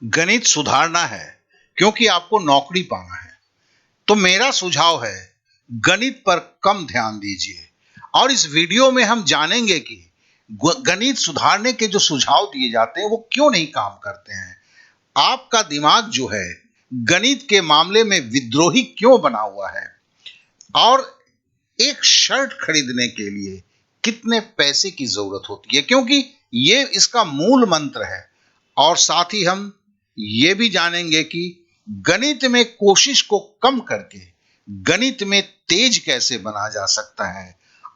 गणित सुधारना है क्योंकि आपको नौकरी पाना है, तो मेरा सुझाव है गणित पर कम ध्यान दीजिए। और इस वीडियो में हम जानेंगे कि गणित सुधारने के जो सुझाव दिए जाते हैं वो क्यों नहीं काम करते हैं। आपका दिमाग जो है गणित के मामले में विद्रोही क्यों बना हुआ है, और एक शर्ट खरीदने के लिए कितने पैसे की जरूरत होती है, क्योंकि ये इसका मूल मंत्र है। और साथ ही हम ये भी जानेंगे कि गणित में कोशिश को कम करके गणित में तेज कैसे बना जा सकता है।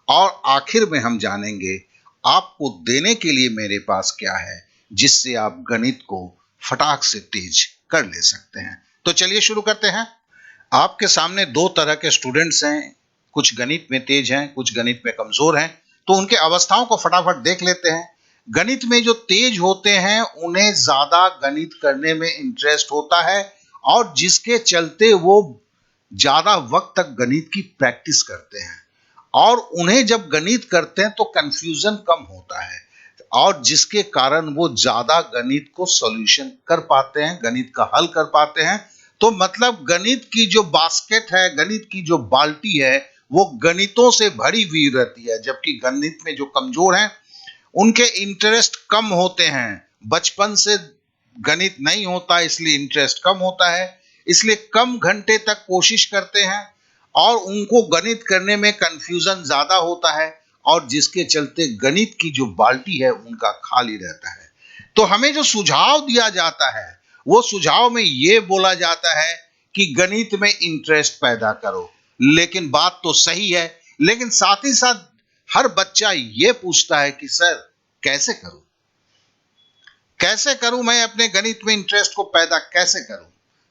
और आखिर में हम जानेंगे आपको देने के लिए मेरे पास क्या है जिससे आप गणित को फटाक से तेज कर ले सकते हैं। तो चलिए शुरू करते हैं। आपके सामने दो तरह के स्टूडेंट्स हैं, कुछ गणित में तेज हैं, कुछ गणित में कमजोर हैं। तो उनके अवस्थाओं को फटाफट देख लेते हैं। गणित में जो तेज होते हैं उन्हें ज्यादा गणित करने में इंटरेस्ट होता है, और जिसके चलते वो ज्यादा वक्त तक गणित की प्रैक्टिस करते हैं, और उन्हें जब गणित करते हैं तो कंफ्यूजन कम होता है, और जिसके कारण वो ज्यादा गणित को सॉल्यूशन कर पाते हैं, गणित का हल कर पाते हैं। तो मतलब गणित की जो बास्केट है, गणित की जो बाल्टी है, वो गणितों से भरी हुई रहती है। जबकि गणित में जो कमजोर हैं उनके इंटरेस्ट कम होते हैं, बचपन से गणित नहीं होता इसलिए इंटरेस्ट कम होता है, इसलिए कम घंटे तक कोशिश करते हैं, और उनको गणित करने में कंफ्यूजन ज्यादा होता है, और जिसके चलते गणित की जो बाल्टी है उनका खाली रहता है। तो हमें जो सुझाव दिया जाता है वो सुझाव में ये बोला जाता है कि गणित में इंटरेस्ट पैदा करो। लेकिन बात तो सही है, लेकिन साथ ही साथ हर बच्चा ये पूछता है कि सर कैसे करूं, कैसे करूं, मैं अपने गणित में इंटरेस्ट को पैदा कैसे करूं।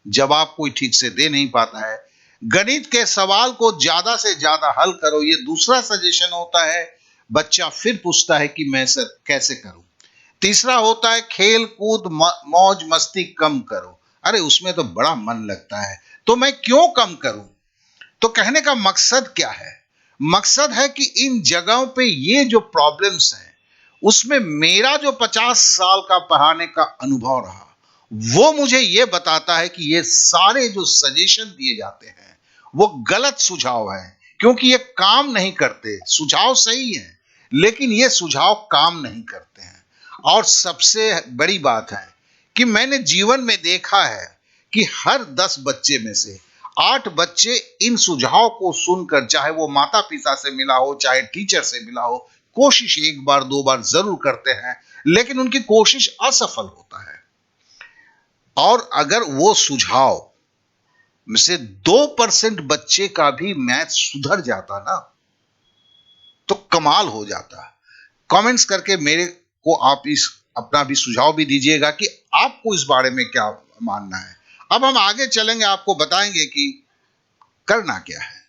जवाब कोई ठीक से दे नहीं पाता है। गणित के सवाल को ज्यादा से ज्यादा हल करो, ये दूसरा सजेशन होता है। बच्चा फिर पूछता है कि मैं सर कैसे करूं। तीसरा होता है खेल कूद मौज मस्ती कम करो। अरे उसमें तो बड़ा मन लगता है, तो मैं क्यों कम करूं। तो कहने का मकसद क्या है? मकसद है कि इन जगहों पे ये जो प्रॉब्लम्स हैं उसमें मेरा जो 50 साल का पढ़ाने का अनुभव रहा वो मुझे ये बताता है कि ये सारे जो सजेशन दिए जाते हैं वो गलत सुझाव है, क्योंकि ये काम नहीं करते। सुझाव सही है लेकिन ये सुझाव काम नहीं करते हैं। और सबसे बड़ी बात है कि मैंने जीवन में देखा है कि हर 10 बच्चे में से 8 बच्चे इन सुझाव को सुनकर, चाहे वो माता पिता से मिला हो चाहे टीचर से मिला हो, कोशिश एक बार दो बार जरूर करते हैं, लेकिन उनकी कोशिश असफल होता है। और अगर वो सुझाव में से 2% बच्चे का भी मैथ सुधर जाता ना तो कमाल हो जाता। कमेंट्स करके मेरे को आप इस अपना भी सुझाव भी दीजिएगा कि आपको इस बारे में क्या मानना है। अब हम आगे चलेंगे, आपको बताएंगे कि करना क्या है।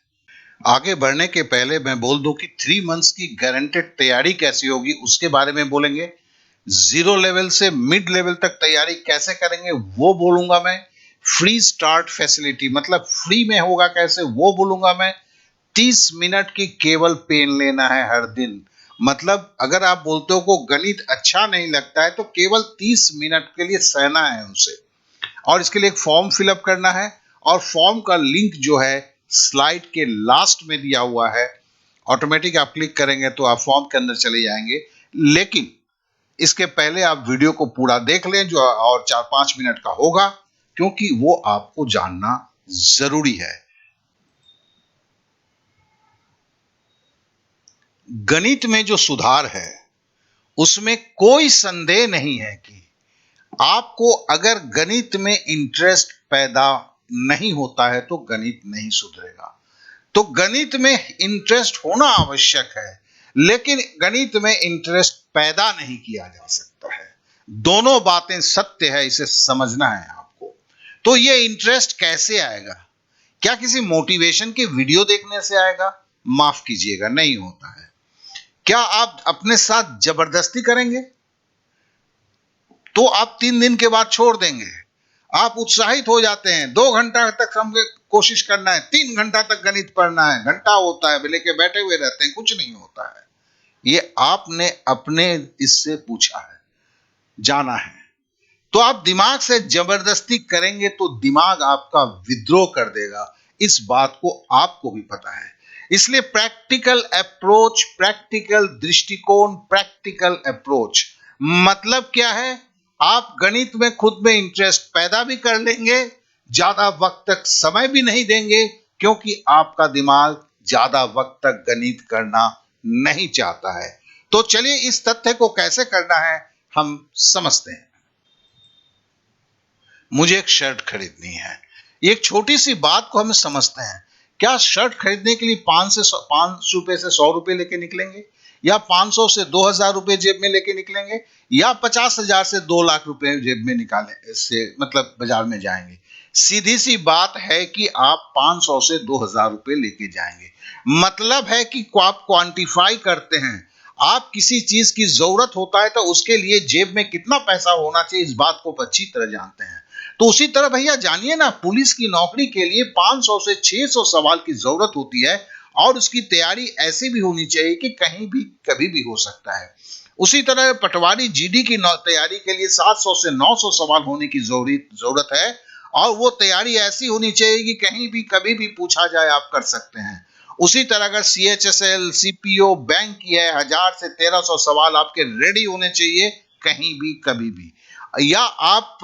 आगे बढ़ने के पहले मैं बोल दूं कि 3 मंथ्स की गारंटेड तैयारी कैसी होगी उसके बारे में बोलेंगे। 0 लेवल से मिड लेवल तक तैयारी कैसे करेंगे वो बोलूंगा मैं। फ्री स्टार्ट फैसिलिटी मतलब फ्री में होगा कैसे वो बोलूंगा मैं। 30 मिनट की केवल पेन लेना है हर दिन। मतलब अगर आप बोलते हो को गणित अच्छा नहीं लगता है तो केवल 30 मिनट के लिए सहना है उसे, और इसके लिए एक फॉर्म फिलअप करना है, और फॉर्म का लिंक जो है स्लाइड के लास्ट में दिया हुआ है। ऑटोमेटिक आप क्लिक करेंगे तो आप फॉर्म के अंदर चले जाएंगे, लेकिन इसके पहले आप वीडियो को पूरा देख लें जो और 4-5 मिनट का होगा, क्योंकि वो आपको जानना जरूरी है। गणित में जो सुधार है उसमें कोई संदेह नहीं है कि आपको अगर गणित में इंटरेस्ट पैदा नहीं होता है तो गणित नहीं सुधरेगा। तो गणित में इंटरेस्ट होना आवश्यक है, लेकिन गणित में इंटरेस्ट पैदा नहीं किया जा सकता है। दोनों बातें सत्य है, इसे समझना है आपको। तो ये इंटरेस्ट कैसे आएगा? क्या किसी मोटिवेशन के वीडियो देखने से आएगा? माफ कीजिएगा, नहीं होता है। क्या आप अपने साथ जबरदस्ती करेंगे तो आप 3 दिन के बाद छोड़ देंगे। आप उत्साहित हो जाते हैं, 2 घंटा तक हमें कोशिश करना है, 3 घंटा तक गणित पढ़ना है, घंटा होता है लेके बैठे हुए रहते हैं, कुछ नहीं होता है। ये आपने अपने इससे पूछा है, जाना है। तो आप दिमाग से जबरदस्ती करेंगे तो दिमाग आपका विद्रोह कर देगा, इस बात को आपको भी पता है। इसलिए प्रैक्टिकल अप्रोच, प्रैक्टिकल दृष्टिकोण, प्रैक्टिकल अप्रोच मतलब क्या है? आप गणित में खुद में इंटरेस्ट पैदा भी कर लेंगे, ज्यादा वक्त तक समय भी नहीं देंगे, क्योंकि आपका दिमाग ज्यादा वक्त तक गणित करना नहीं चाहता है। तो चलिए इस तथ्य को कैसे करना है हम समझते हैं। मुझे एक शर्ट खरीदनी है। एक छोटी सी बात को हम समझते हैं। क्या शर्ट खरीदने के लिए 5 रुपए से 100 रुपए लेके निकलेंगे, या 500 से 2000 रुपए जेब में लेके निकलेंगे, या 50,000 से 2 लाख रुपए जेब में निकाले से मतलब बाजार में जाएंगे? सीधी सी बात है कि आप 500 से 2000 रुपए लेके जाएंगे। मतलब है कि आप क्वांटिफाई करते हैं। आप किसी चीज की जरूरत होता है तो उसके लिए जेब में कितना पैसा होना चाहिए, इस बात को अच्छी तरह जानते हैं। तो उसी तरह भैया जानिए ना, पुलिस की नौकरी के लिए 500 से 600 सवाल की जरूरत होती है, और उसकी तैयारी ऐसी भी होनी चाहिए कि कहीं भी कभी भी हो सकता है। उसी तरह पटवारी जीडी की तैयारी के लिए 700 से 900 सवाल होने की जरूरत है, और वो तैयारी ऐसी होनी चाहिए कि कहीं भी कभी भी पूछा जाए आप कर सकते हैं। उसी तरह अगर CHSL, CPO, बैंक की है, 1000 से 1300 सवाल आपके रेडी होने चाहिए कहीं भी कभी भी। या आप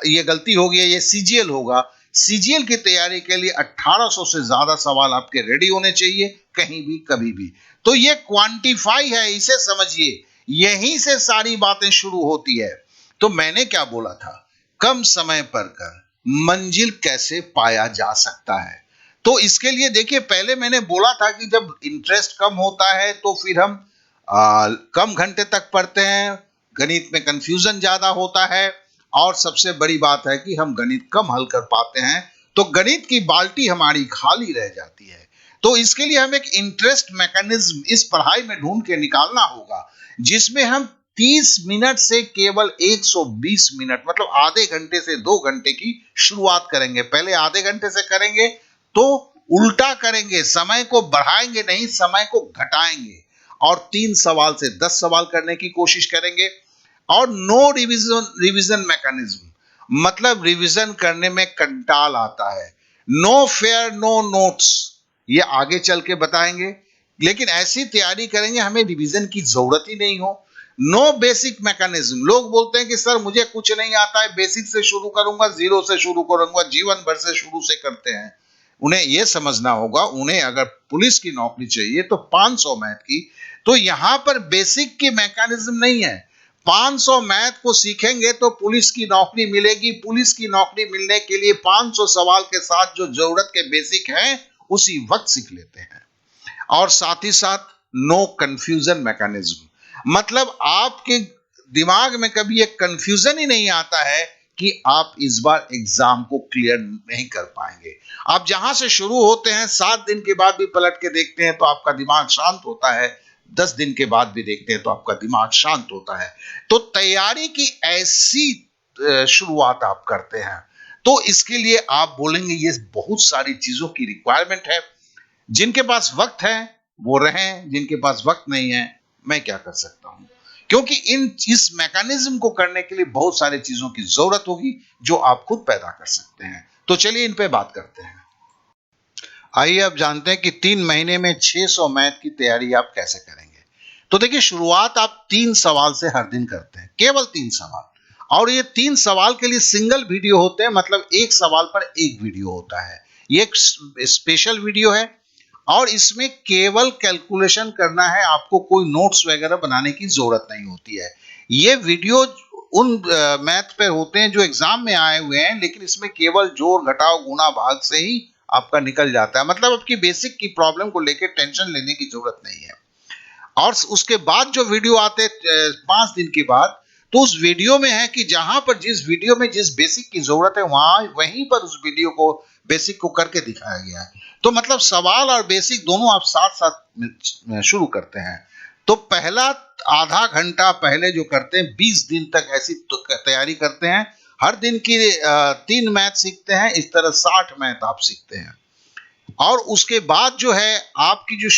ये गलती होगी, ये CGL होगा, CGL की तैयारी के लिए 1800 से ज्यादा सवाल आपके रेडी होने चाहिए कहीं भी कभी भी। तो ये क्वांटिफाई है, इसे समझिए, यहीं से सारी बातें शुरू होती है। तो मैंने क्या बोला था? कम समय पर कर मंजिल कैसे पाया जा सकता है? तो इसके लिए देखिए, पहले मैंने बोला था कि जब इंटरेस्ट कम होता है तो फिर हम कम घंटे तक पढ़ते हैं, गणित में कंफ्यूजन ज्यादा होता है, और सबसे बड़ी बात है कि हम गणित कम हल कर पाते हैं, तो गणित की बाल्टी हमारी खाली रह जाती है। तो इसके लिए हम एक इंटरेस्ट मैकेनिज्म इस पढ़ाई में ढूंढ के निकालना होगा, जिसमें हम 30 मिनट से केवल 120 मिनट मतलब आधे घंटे से 2 घंटे की शुरुआत करेंगे। पहले आधे घंटे से करेंगे तो उल्टा करेंगे, समय को बढ़ाएंगे नहीं, समय को घटाएंगे, और 3 सवाल से 10 सवाल करने की कोशिश करेंगे। और नो रिवीजन मैकेनिज्म मतलब रिवीजन करने में कंटाल आता है। नो फेयर नो नोट्स, ये आगे चल के बताएंगे, लेकिन ऐसी तैयारी करेंगे हमें रिवीजन की जरूरत ही नहीं हो। नो बेसिक मैकेनिज्म, लोग बोलते हैं कि सर मुझे कुछ नहीं आता है, बेसिक से शुरू करूंगा, जीरो से शुरू करूंगा, जीवन भर से शुरू से करते हैं। उन्हें यह समझना होगा, उन्हें अगर पुलिस की नौकरी चाहिए तो 500 मैथ की, तो यहां पर बेसिक की मैकेनिज्म नहीं है। 500 मैथ को सीखेंगे तो पुलिस की नौकरी मिलेगी। पुलिस की नौकरी मिलने के लिए 500 सवाल के साथ जो जरूरत के बेसिक हैं उसी वक्त सीख लेते हैं। और साथ ही साथ नो कंफ्यूजन मैकेनिज्म मतलब आपके दिमाग में कभी एक कंफ्यूजन ही नहीं आता है कि आप इस बार एग्जाम को क्लियर नहीं कर पाएंगे। आप जहां से शुरू होते हैं 7 दिन के बाद भी पलट के देखते हैं तो आपका दिमाग शांत होता है, 10 दिन के बाद भी देखते हैं तो आपका दिमाग शांत होता है। तो तैयारी की ऐसी शुरुआत आप करते हैं, तो इसके लिए आप बोलेंगे ये बहुत सारी चीजों की रिक्वायरमेंट है। जिनके पास वक्त है वो रहें, जिनके पास वक्त नहीं है मैं क्या कर सकता हूं, क्योंकि इस मैकेनिज्म को करने के लिए बहुत सारी चीजों की जरूरत होगी जो आप खुद पैदा कर सकते हैं। तो चलिए इन पे बात करते हैं। आइए अब जानते हैं कि 3 महीने में 600 मैथ की तैयारी आप कैसे करेंगे। तो देखिए, शुरुआत आप 3 सवाल से हर दिन करते हैं, केवल 3 सवाल, और ये 3 सवाल के लिए सिंगल वीडियो होते हैं, मतलब एक सवाल पर एक वीडियो होता है। ये एक स्पेशल वीडियो है और इसमें केवल कैलकुलेशन करना है, आपको कोई नोट्स वगैरह बनाने की जरूरत नहीं होती है। ये वीडियो उन मैथ पे होते हैं जो एग्जाम में आए हुए हैं, लेकिन इसमें केवल जोड़ घटाव गुणा भाग से ही आपका निकल जाता है, मतलब आपकी बेसिक की प्रॉब्लम को लेकर टेंशन लेने की जरूरत नहीं है। और उसके बाद जो वीडियो आते 5 दिन के बाद, तो उस वीडियो में है कि जहां पर जिस वीडियो में जिस बेसिक की जरूरत है वहीं पर उस वीडियो को बेसिक को करके दिखाया गया है। तो मतलब सवाल और बेसिक दोनों आप साथ साथ शुरू करते हैं। तो पहला आधा घंटा पहले जो करते हैं, 20 दिन तक ऐसी तैयारी करते हैं, हर दिन की 3 मैथ सीखते हैं, इस तरह 60 मैथ आप सीखते हैं। और उसके बाद जो है आपकी जो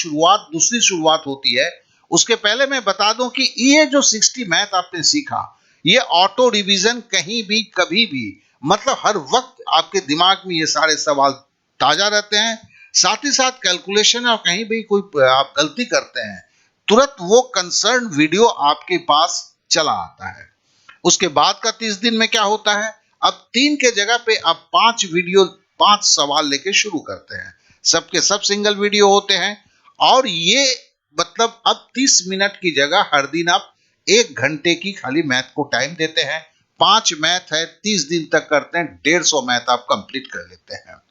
दूसरी शुरुआत होती है, उसके पहले मैं बता दूं कि ये जो 60 मैथ आपने सीखा, ये ऑटो रिवीजन कहीं भी कभी भी, मतलब हर वक्त आपके दिमाग में ये सारे सवाल ताजा रहते हैं। साथ ही साथ कैलकुलेशन और कहीं भी कोई आप गलती करते हैं, तुरंत वो कंसर्न वीडियो आपके पास चला आता है। उसके बाद का 30 दिन में क्या होता है, अब 3 के जगह पे आप 5 वीडियो, 5 सवाल लेके शुरू करते हैं। सबके सब सिंगल वीडियो होते हैं और ये मतलब अब 30 मिनट की जगह हर दिन आप 1 घंटे की खाली मैथ को टाइम देते हैं। 5 मैथ है, 30 दिन तक करते हैं, 150 मैथ आप कंप्लीट कर लेते हैं।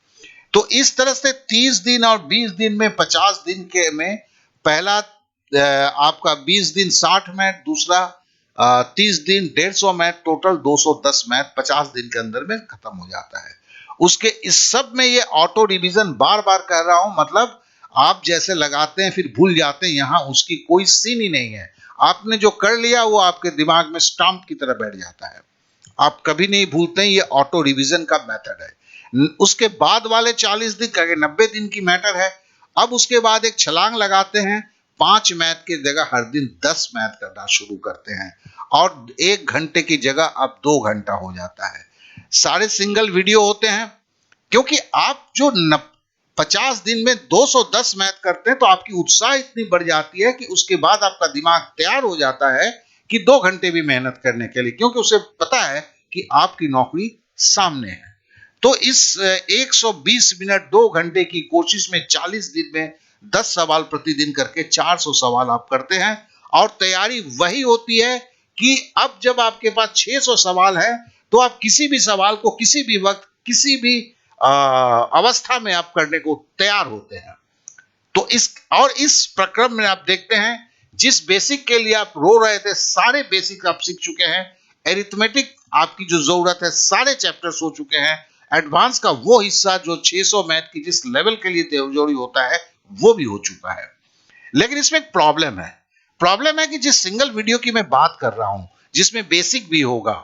तो इस तरह से 30 दिन और 20 दिन में 50 दिन के में पहला आपका 20 दिन 60 मैथ, दूसरा 30 दिन 150 मैथ, टोटल 210 मैथ 50 दिन के अंदर में खत्म हो जाता है। उसके इस सब में ये ऑटो रिवीजन बार बार कह रहा हूं, मतलब आप जैसे लगाते हैं फिर भूल जाते हैं, यहां उसकी कोई सीन ही नहीं है। आपने जो कर लिया वो आपके दिमाग में स्टाम्प की तरह बैठ जाता है, आप कभी नहीं भूलते हैं। ये ऑटो रिवीजन का मेथड है। उसके बाद वाले 40 दिन का 90 दिन की मैटर है। अब उसके बाद एक छलांग लगाते हैं, 5 मैथ की जगह हर दिन 10 मैथ करना शुरू करते हैं और 1 घंटे की जगह अब 2 घंटा हो जाता है। सारे सिंगल वीडियो होते हैं, क्योंकि आप जो 50 दिन में 210 मैथ करते हैं तो आपकी उत्साह इतनी बढ़ जाती है कि उसके बाद आपका दिमाग तैयार हो जाता है कि 2 घंटे भी मेहनत करने के लिए, क्योंकि उसे पता है कि आपकी नौकरी सामने है। तो इस 120 मिनट 2 घंटे की कोशिश में 40 दिन में 10 सवाल प्रतिदिन करके 400 सवाल आप करते हैं और तैयारी वही होती है कि अब जब आपके पास 600 सवाल है तो आप किसी भी सवाल को किसी भी वक्त किसी भी अवस्था में आप करने को तैयार होते हैं। तो इस प्रक्रम में आप देखते हैं, जिस बेसिक के लिए आप रो रहे थे सारे बेसिक आप सीख चुके हैं। एरिथमेटिक आपकी जो जरूरत है सारे चैप्टर्स हो चुके हैं। एडवांस का वो हिस्सा जो 600 मैथ की जिस लेवल के लिए जरूरी होता है वो भी हो चुका है। लेकिन इसमें एक प्रॉब्लम है कि जिस सिंगल वीडियो की मैं बात कर रहा हूं, जिसमें बेसिक भी होगा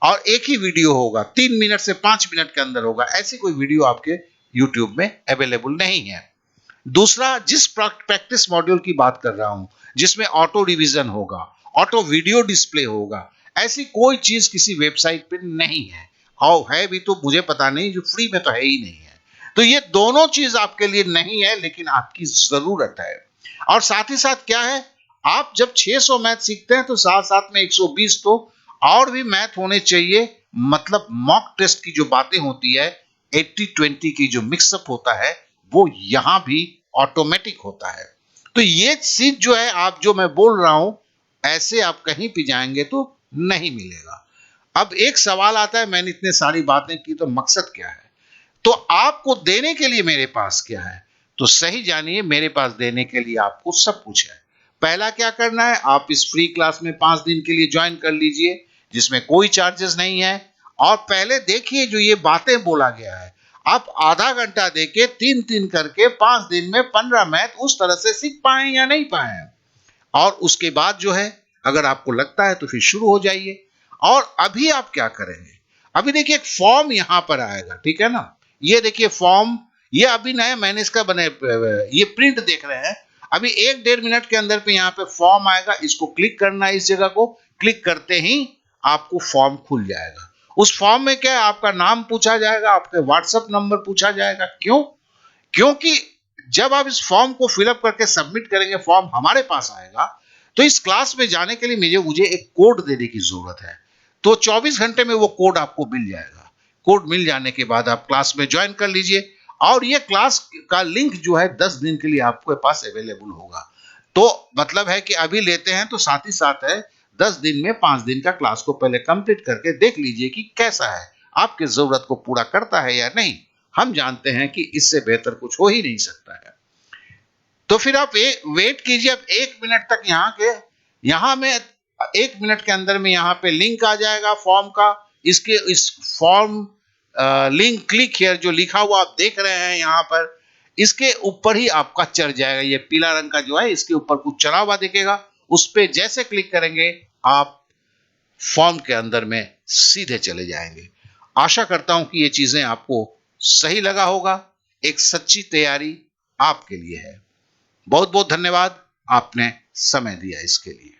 और एक ही वीडियो होगा, 3 मिनट से 5 मिनट के अंदर होगा, ऐसी कोई वीडियो आपके यूट्यूब में अवेलेबल नहीं है। दूसरा, जिस प्रैक्टिस मॉड्यूल की बात कर रहा हूं, जिसमें ऑटो रिवीजन होगा, ऑटो वीडियो डिस्प्ले होगा, ऐसी कोई चीज किसी वेबसाइट पे नहीं है, और है भी तो मुझे पता नहीं, जो फ्री में तो है ही नहीं है। तो ये दोनों चीज आपके लिए नहीं है, लेकिन आपकी जरूरत है। और साथ ही साथ क्या है, आप जब 600 मैथ सीखते हैं तो साथ साथ में 120 तो और भी मैथ होने चाहिए। मतलब मॉक टेस्ट की जो बातें होती है, 80-20 की जो मिक्सअप होता है, वो यहां भी ऑटोमेटिक होता है। तो ये चीज जो है, आप जो मैं बोल रहा हूं, ऐसे आप कहीं भी जाएंगे तो नहीं मिलेगा। अब एक सवाल आता है, मैंने इतने सारी बातें की तो मकसद क्या है, तो आपको देने के लिए मेरे पास क्या है? तो सही जानिए, मेरे पास देने के लिए आपको सब कुछ है। पहला क्या करना है, आप इस फ्री क्लास में 5 दिन के लिए ज्वाइन कर लीजिए, जिसमें कोई चार्जेस नहीं है। और पहले देखिए जो ये बातें बोला गया है, आप आधा घंटा देके 3-3 करके 5 दिन में 15 मैथ उस तरह से सीख पाए या नहीं पाए। और उसके बाद जो है, अगर आपको लगता है तो फिर शुरू हो जाइए। और अभी आप क्या करेंगे, अभी देखिए एक फॉर्म यहां पर आएगा, ठीक है ना। ये देखिए फॉर्म, ये अभी नया मैंने इसका बने, ये प्रिंट देख रहे हैं। अभी 1-1.5 मिनट के अंदर पे यहाँ पे फॉर्म आएगा, इसको क्लिक करना है। इस जगह को क्लिक करते ही आपको फॉर्म खुल जाएगा। उस फॉर्म में क्या है, आपका नाम पूछा जाएगा, आपके व्हाट्सएप नंबर पूछा जाएगा। क्यों? क्योंकि जब आप इस फॉर्म को फिलअप करके सबमिट करेंगे, फॉर्म हमारे पास आएगा, तो इस क्लास में जाने के लिए मुझे एक कोड देने की जरूरत है। तो 24 घंटे में वो कोड आपको मिल जाएगा। कोड मिल जाने के बाद आप क्लास में ज्वाइन कर लीजिए, और ये क्लास का लिंक जो है 10 दिन के लिए आपके पास अवेलेबल होगा। तो मतलब है कि अभी लेते हैं तो साथ ही साथ है, 10 दिन में 5 दिन का क्लास को पहले कंप्लीट करके देख लीजिए कि कैसा है, आपके जरूरत को पूरा करता है या नहीं। हम जानते हैं कि इससे बेहतर कुछ हो ही नहीं सकता है। तो फिर आप वेट कीजिए। अब 1 मिनट तक यहां में 1 मिनट के अंदर में यहाँ पे लिंक आ जाएगा फॉर्म का। इस फॉर्म लिंक क्लिक हियर जो लिखा हुआ आप देख रहे हैं यहाँ पर, इसके ऊपर ही आपका चढ़ जाएगा। ये पीला रंग का जो है, इसके ऊपर कुछ चढ़ा हुआ दिखेगा, उस पर जैसे क्लिक करेंगे आप फॉर्म के अंदर में सीधे चले जाएंगे। आशा करता हूं कि ये चीजें आपको सही लगा होगा। एक सच्ची तैयारी आपके लिए है। बहुत बहुत धन्यवाद, आपने समय दिया इसके लिए।